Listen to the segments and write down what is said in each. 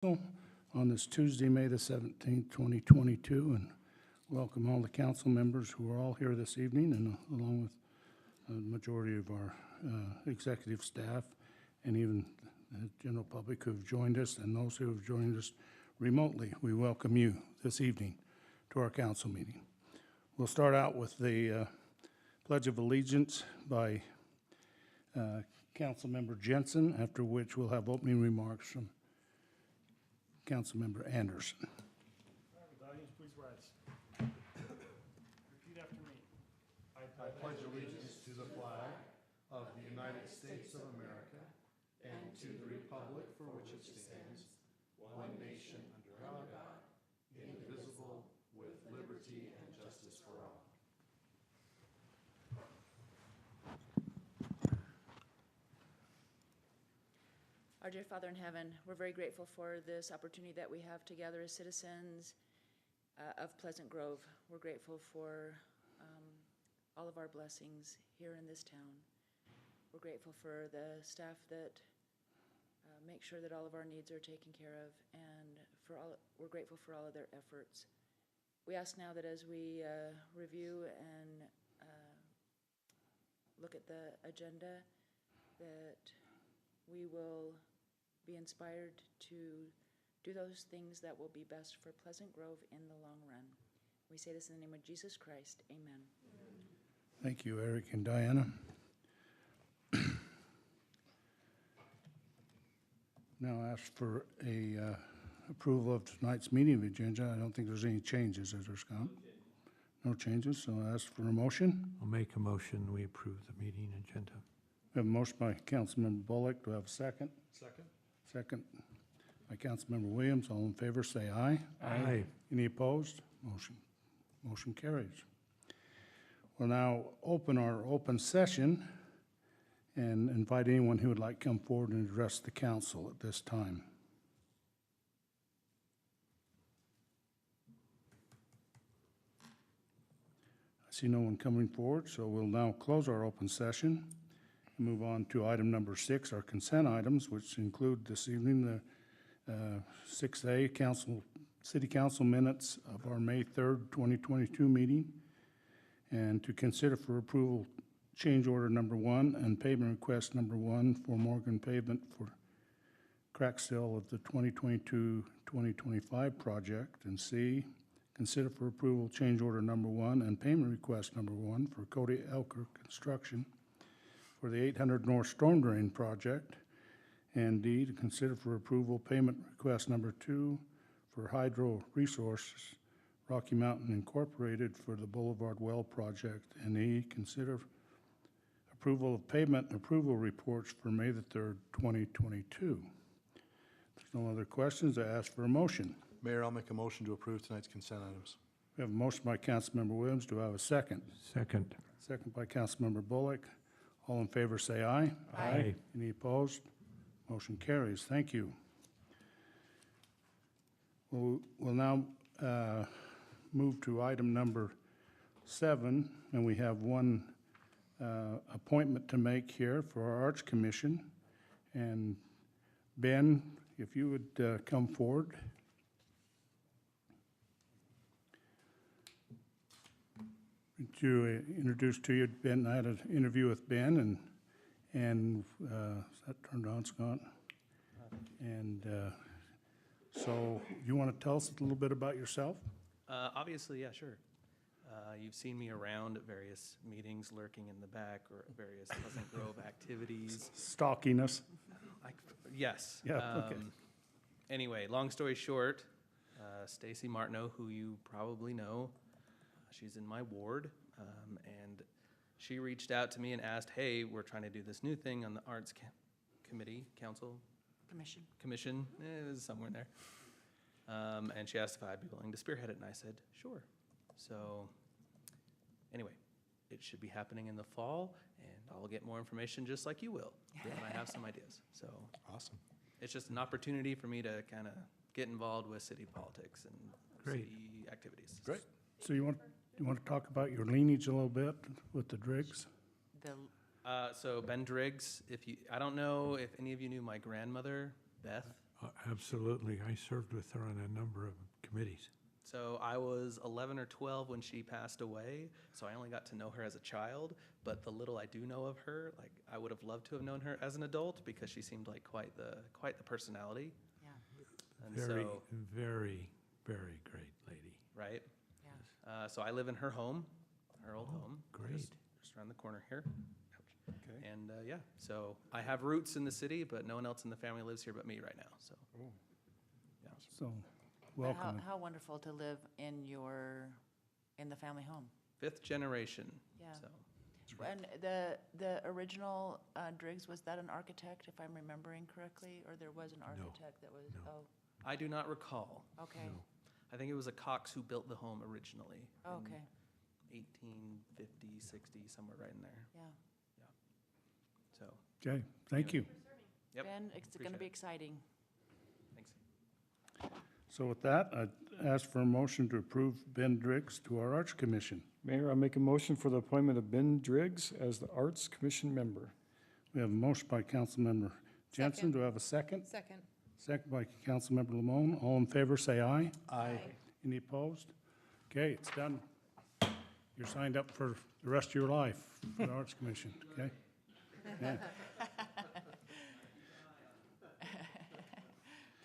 on this Tuesday, May the 17th, 2022, and welcome all the council members who are all here this evening, and along with the majority of our executive staff and even the general public who have joined us and those who have joined us remotely. We welcome you this evening to our council meeting. We'll start out with the Pledge of Allegiance by Councilmember Jensen, after which we'll have opening remarks from Councilmember Anderson. All right, with audience, please rise. Repeat after me. I pledge allegiance to the flag of the United States of America and to the republic for which it stands, one nation under God, indivisible, with liberty and justice for all. Our dear Father in heaven, we're very grateful for this opportunity that we have together as citizens of Pleasant Grove. We're grateful for all of our blessings here in this town. We're grateful for the staff that make sure that all of our needs are taken care of, and we're grateful for all of their efforts. We ask now that as we review and look at the agenda, that we will be inspired to do those things that will be best for Pleasant Grove in the long run. We say this in the name of Jesus Christ. Amen. Thank you, Eric and Diana. Now ask for a approval of tonight's meeting agenda. I don't think there's any changes, is there, Scott? No changes, so I ask for a motion. I'll make a motion, we approve the meeting agenda. We have a motion by Councilmember Bullock. Do I have a second? Second. Second by Councilmember Williams. All in favor, say aye. Aye. Any opposed? Motion carries. We'll now open our open session and invite anyone who would like to come forward and address the council at this time. I see no one coming forward, so we'll now close our open session and move on to item number 6, our consent items, which include this evening the 6A City Council minutes of our May 3rd, 2022 meeting, and to consider for approval change order number 1 and payment request number 1 for Morgan Pavement for crack seal of the 2022-2025 project, and C, consider for approval change order number 1 and payment request number 1 for Cody Elker Construction for the 800 North Storm Drain project, and D, to consider for approval payment request number 2 for Hydro Resources Rocky Mountain Incorporated for the Boulevard Well project, and E, consider approval of payment and approval reports for May the 3rd, 2022. If there's no other questions, I ask for a motion. Mayor, I'll make a motion to approve tonight's consent items. We have a motion by Councilmember Williams. Do I have a second? Second. Second by Councilmember Bullock. All in favor say aye. Aye. Any opposed? Motion carries. Thank you. We'll now move to item number 7, and we have one appointment to make here for our Arts Commission. And Ben, if you would come forward. To introduce to you, Ben, I had an interview with Ben, and is that turned on, Scott? And so you want to tell us a little bit about yourself? Obviously, yeah, sure. You've seen me around at various meetings, lurking in the back, or at various Pleasant Grove activities. Stalking us? Yes. Yeah, okay. Anyway, long story short, Stacy Martineau, who you probably know, she's in my ward, and she reached out to me and asked, hey, we're trying to do this new thing on the Arts Commission, it was somewhere in there. And she asked if I'd be willing to spearhead it, and I said, sure. So anyway, it should be happening in the fall, and I'll get more information just like you will when I have some ideas. So Awesome. it's just an opportunity for me to kind of get involved with city politics and Great. city activities. Great. So you want to talk about your lineage a little bit with the Driggs? So Ben Driggs, I don't know if any of you knew my grandmother, Beth. Absolutely. I served with her on a number of committees. So I was 11 or 12 when she passed away, so I only got to know her as a child. But the little I do know of her, like I would have loved to have known her as an adult because she seemed like quite the personality. Yeah, And Very, so, very, very great lady. right. yeah. So I live in her home, her old Oh, home. great. Just around the corner here. Ouch. Okay. And yeah, so I have roots in the city, but no one else in the family lives here but me right now. So So, But welcome. how wonderful to live in the family home. 5th generation. Yeah. So And the original Driggs, was that an architect, if I'm remembering correctly? Or there was an architect that was, no. I do not recall. Okay, No. I think it was a Cox who built the home originally. in okay, 1850, 60, somewhere right in there. yeah. So, Okay, thank you. yep. Ben, it's gonna appreciate be it. exciting. Thanks. So with that, I ask for a motion to approve Ben Driggs to our Arts Commission. Mayor, I make a motion for the appointment of Ben Driggs as the Arts Commission member. We have a motion by Councilmember Jensen. Second. Do I have a second? Second. Second by Councilmember Lamone. All in favor, say aye. Aye. Any opposed? Okay, it's done. You're signed up for the rest of your life for the Arts Commission, okay? Yeah.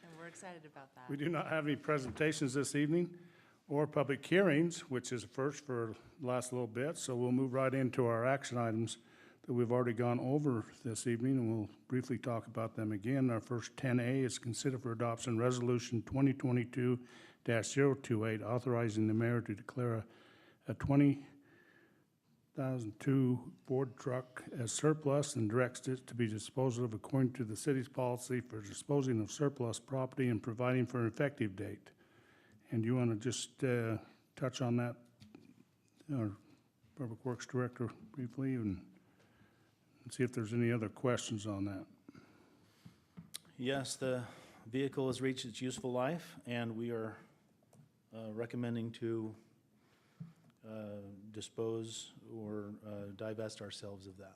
And we're excited about that. We do not have any presentations this evening or public hearings, which is a first for the last little bit, so we'll move right into our action items that we've already gone over this evening, and we'll briefly talk about them again. Our first 10A is consider for adoption Resolution 2022-028, authorizing the mayor to declare a 2002 Ford truck as surplus and directs it to be disposed of according to the city's policy for disposing of surplus property and providing for an effective date. And you want to just touch on that, our Public Works Director, briefly, and see if there's any other questions on that. Yes, the vehicle has reached its useful life, and we are recommending to dispose or divest ourselves of that.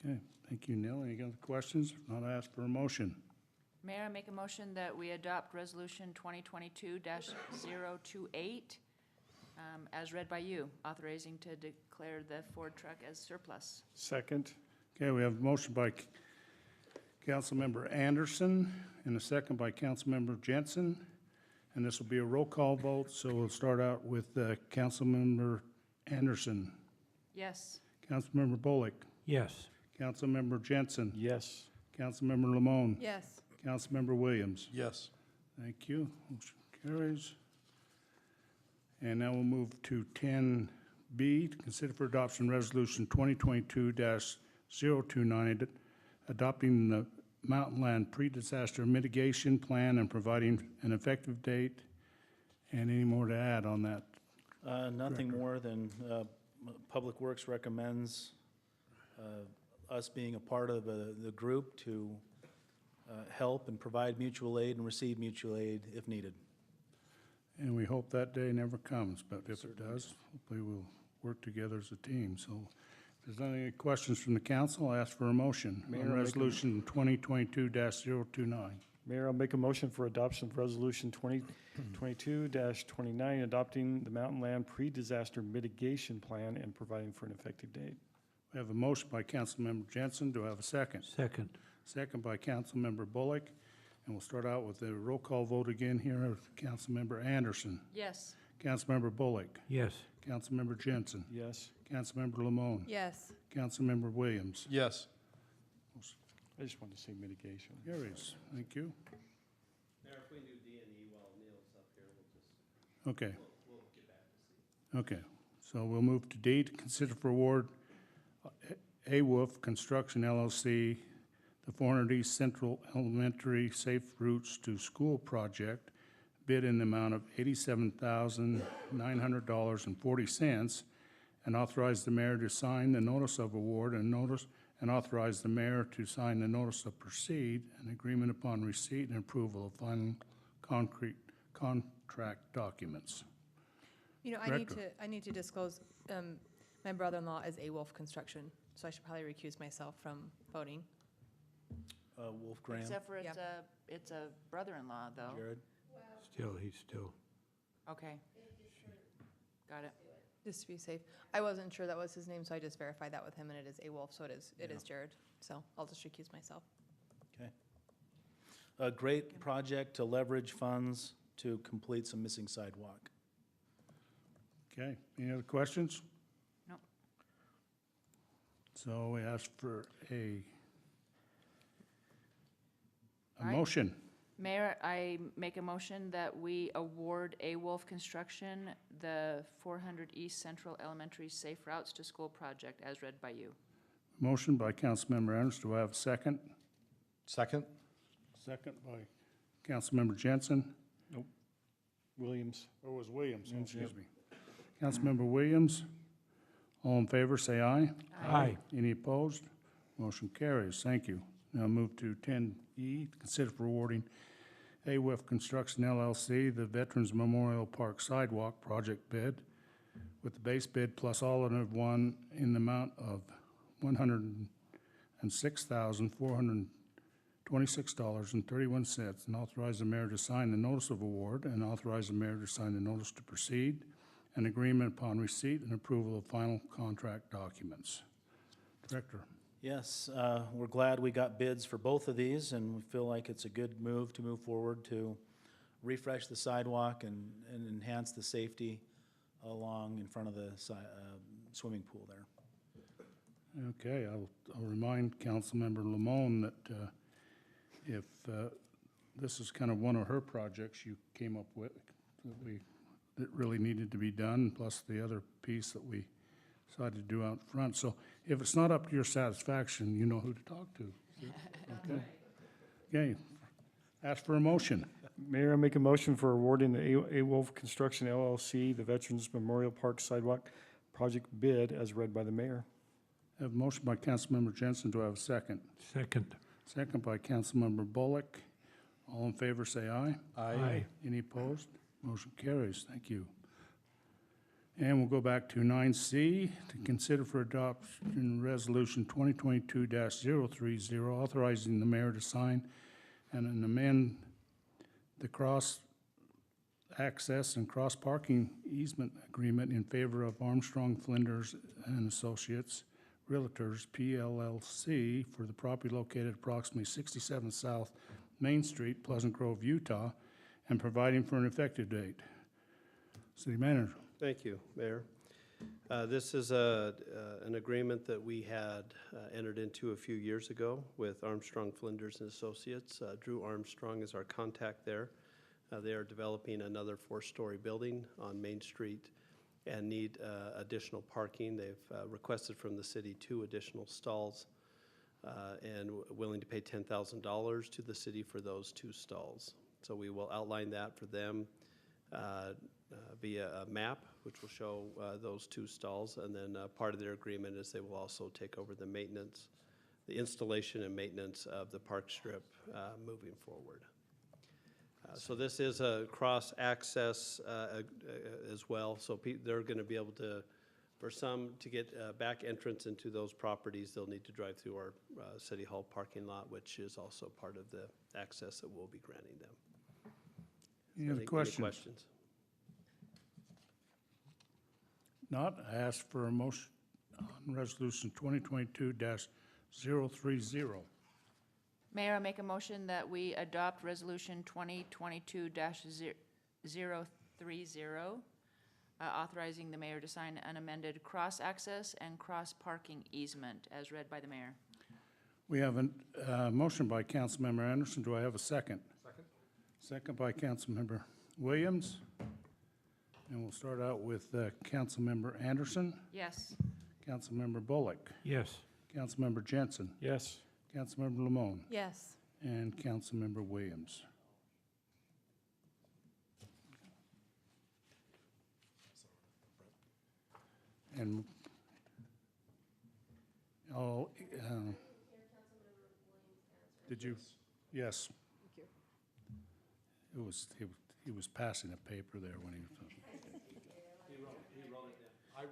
Okay, thank you, Neil. Any other questions? If not, I ask for a motion. Mayor, I make a motion that we adopt Resolution 2022-028, as read by you, authorizing to declare the Ford truck as surplus. Second. Okay, we have a motion by Councilmember Anderson and a second by Councilmember Jensen. And this will be a roll call vote, so we'll start out with Councilmember Anderson, Yes. Councilmember Bullock, Yes. Councilmember Jensen, Yes. Councilmember Lamone, Yes. Councilmember Williams. Yes. Thank you. Motion carries. And now we'll move to 10B, to consider for adoption Resolution 2022-029, adopting the Mountain Land Pre-Disaster Mitigation Plan and providing an effective date. And any more to add on that? Nothing Director. more than Public Works recommends us being a part of the group to help and provide mutual aid and receive mutual aid if needed. And we hope that day never comes, but if it does, hopefully we'll work together as a team. So if there's any questions from the council, I'll ask for a motion Mayor, on I'll make a- Resolution 2022-029. Mayor, I'll make a motion for adoption of Resolution 2022-29, adopting the Mountain Land Pre-Disaster Mitigation Plan and providing for an effective date. We have a motion by Councilmember Jensen. Do I have a second? Second. Second by Councilmember Bullock. And we'll start out with a roll call vote again here of Councilmember Anderson, Yes. Councilmember Bullock, Yes. Councilmember Jensen, Yes. Councilmember Lamone, Yes. Councilmember Williams. Yes. I just wanted to say mitigation. Carries. Thank you. Mayor, if we do D and E while Neil's up here, we'll just, Okay. we'll get back to C. Okay, so we'll move to D, to consider for award A-Wolf Construction LLC, the 400 East Central Elementary Safe Routes to School Project, bid in the amount of $87,900.40, and authorize the mayor to sign the notice of award and authorize the mayor to sign the notice of proceed, an agreement upon receipt and approval of final concrete contract documents. You know, Director. I need to disclose, my brother-in-law is A-Wolf Construction, so I should probably recuse myself from voting. Wolf Graham. Except for it's Yeah. it's a brother-in-law, though. Jared? He's still, Okay. Got it. Just to be safe. I wasn't sure that was his name, so I just verified that with him, and it is A Wolf, so it is Yeah. Jared. So I'll just recuse myself. Okay. A great project to leverage funds to complete some missing sidewalk. Okay, any other questions? No. So we ask for a All right. motion. Mayor, I make a motion that we award A Wolf Construction the 400 East Central Elementary Safe Routes to School project as read by you. Motion by Councilmember Anderson. Do I have a second? Second? Second by Councilmember Jensen. Williams. Or was Williams, Williams, excuse me. Councilmember Williams. All in favor, say aye. aye. Any opposed? Motion carries. Thank you. Now move to 10E, consider for awarding AWIF Construction LLC the Veterans Memorial Park Sidewalk Project bid with the base bid plus alternative one in the amount of $106,426.31, and authorize the mayor to sign the notice of award and authorize the mayor to sign the notice to proceed, an agreement upon receipt and approval of final contract documents. Director. Yes, we're glad we got bids for both of these, and we feel like it's a good move to move forward to refresh the sidewalk and enhance the safety along in front of the swimming pool there. Okay, I'll remind Councilmember Lamone that if this is kind of one of her projects you came up with that really needed to be done, plus the other piece that we decided to do out front. So if it's not up to your satisfaction, you know who to talk to. Okay. Okay. Ask for a motion. Mayor, I make a motion for awarding the A Wolf Construction LLC the Veterans Memorial Park Sidewalk project bid as read by the mayor. I have a motion by Councilmember Jensen. Do I have a second? Second, Second by Councilmember Bullock. All in favor, say aye. aye. Any opposed? Motion carries. Thank you. And we'll go back to 9C, to consider for adoption Resolution 2022-030, authorizing the mayor to sign and amend the cross-access and cross-parking easement agreement in favor of Armstrong, Flinders and Associates Realtors, PLLC, for the property located approximately 67 South Main Street, Pleasant Grove, Utah, and providing for an effective date. City Manager. Thank you, Mayor. This is an agreement that we had entered into a few years ago with Armstrong, Flinders and Associates. Drew Armstrong is our contact there. They are developing another 4-story building on Main Street and need additional parking. They've requested from the city 2 additional stalls and willing to pay $10,000 to the city for those 2 stalls. So we will outline that for them via a map, which will show those 2 stalls, and then part of their agreement is they will also take over the maintenance, the installation and maintenance of the park strip moving forward. So this is a cross-access as well, so they're going to be able to, for some, to get back entrance into those properties, they'll need to drive through our City Hall parking lot, which is also part of the access that we'll be granting them. Any other questions? Any questions? Not, I ask for a motion on Resolution 2022-030. Mayor, I make a motion that we adopt Resolution 2022-030, authorizing the mayor to sign an amended cross-access and cross-parking easement as read by the mayor. We have a motion by Councilmember Anderson. Do I have a second? Second. Second by Councilmember Williams. And we'll start out with Councilmember Anderson, Yes. Councilmember Bullock, Yes, Councilmember Jensen, Yes. Councilmember Lamone, Yes. and Councilmember Williams. And all, did you? Yes. It was, he was passing a paper there when he was. I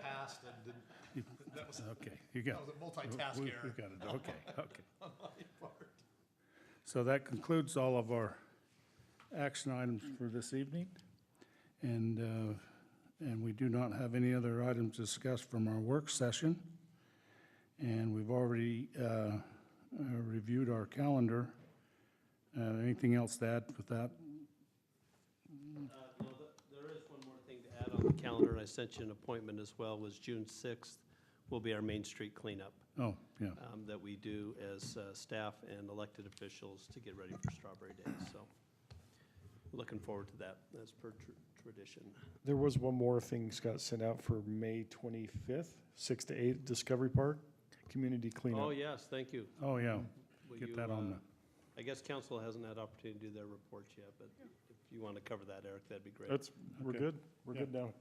passed and didn't, that was, Okay, you got that it. was a multitask We error got it, okay, okay. on my part. So that concludes all of our action items for this evening. And we do not have any other items discussed from our work session. And we've already reviewed our calendar. Anything else to add with that? No, there is one more thing to add on the calendar, and I sent you an appointment as well, was June 6th will be our Main Street cleanup Oh, yeah. that we do as staff and elected officials to get ready for Strawberry Days. So looking forward to that as per tradition. There was one more thing Scott sent out for May 25th, 6 to 8, Discovery Park, community cleanup. Oh, yes, thank you. Oh, yeah. Will Get you, that on I guess council hasn't had opportunity to do their reports yet, but if you want to cover that, Eric, that'd be great. We're Okay. good. We're Yeah. good now.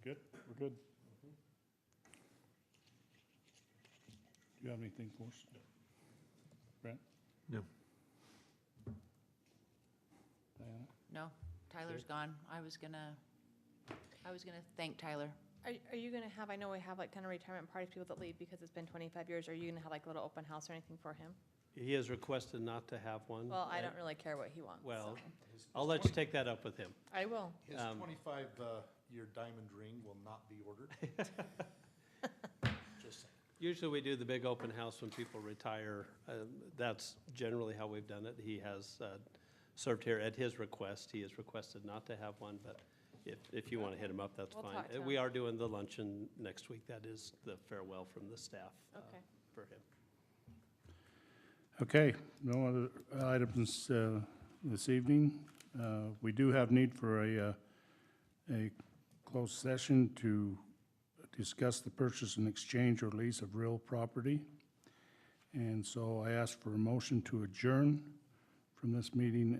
Good. We're good. Do you have anything for us? Brent? No. Diana? No, Tyler's gone. I was gonna thank Tyler. Are you gonna have, I know we have like kind of retirement parties, people that leave because it's been 25 years. Are you gonna have like a little open house or anything for him? He has requested not to have one. Well, I don't really care what he wants. Well, so. I'll let you take that up with him. I will. His 25-year diamond ring will not be ordered. Just saying. Usually we do the big open house when people retire. That's generally how we've done it. He has served here at his request. He has requested not to have one, but if you want to hit him up, that's We'll fine. talk to We him. are doing the luncheon next week. That is the farewell from the staff Okay. for him. Okay, no other items this evening. We do have need for a closed session to discuss the purchase and exchange or lease of real property. And so I ask for a motion to adjourn from this meeting,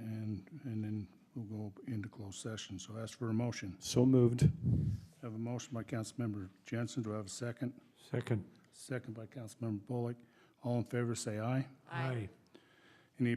and then we'll go into closed session. So I ask for a motion. So moved. I have a motion by Councilmember Jensen. Do I have a second? Second. Second by Councilmember Bullock. All in favor, say aye. Aye. Any